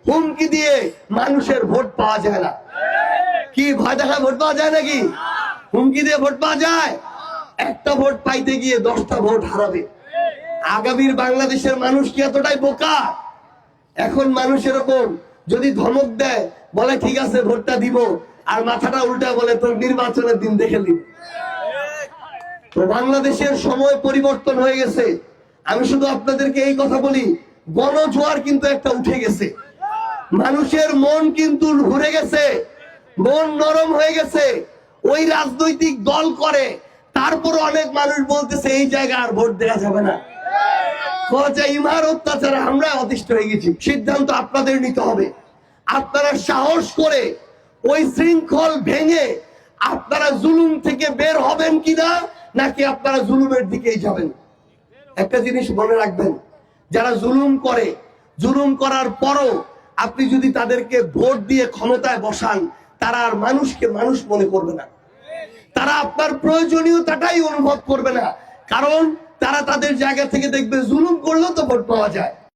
হুমকি দিয়ে মানুষের ভোট পাওয়া যায় না। কি ভয় দেখা ভোট পাওয়া যায় নাকি? হুমকি দিয়ে ভোট পাওয়া যায়? একটা ভোট পাইতে গিয়ে 10টা ভোট হারাবে। আগামীর বাংলাদেশের মানুষ কি এতটাই বোকা? এখন মানুষ এরকম যদি ধমক দেয়, বলে ঠিক আছে ভোটটা দিব, আর মাথাটা উল্টা বলে তোর নির্বাচনের দিন দেখে নিব। তো বাংলাদেশের সময় পরিবর্তন হয়ে গেছে। আমি শুধু আপনাদেরকে এই কথা বলি, গণজোয়ার কিন্তু একটা উঠে গেছে। মানুষের মন কিন্তু ঘুরে গেছে, মন নরম হয়ে গেছে। ওই রাজনৈতিক দল করে, তারপর অনেক মানুষ বলতেছে এই জায়গা আর ভোট দেওয়া যাবে না। ইমার অত্যাচারে আমরা অতিষ্ঠ হয়ে গেছি। সিদ্ধান্ত আপনাদের নিতে হবে। আপনারা সাহস করে ওই শৃঙ্খল ভেঙে আপনারা জুলুম থেকে বের হবেন কিনা, নাকি আপনারা জুলুমের দিকেই যাবেন। একটা জিনিস মনে রাখবেন, যারা জুলুম করে, জুলুম করার পরও আপনি যদি তাদেরকে ভোট দিয়ে ক্ষমতায় বসান, তারা আর মানুষকে মানুষ মনে করবে না। তারা আপনার প্রয়োজনীয়তাটাই অনুভব করবে না, কারণ তারা তাদের জায়গা থেকে দেখবে জুলুম করলেও তো ভোট পাওয়া যায়।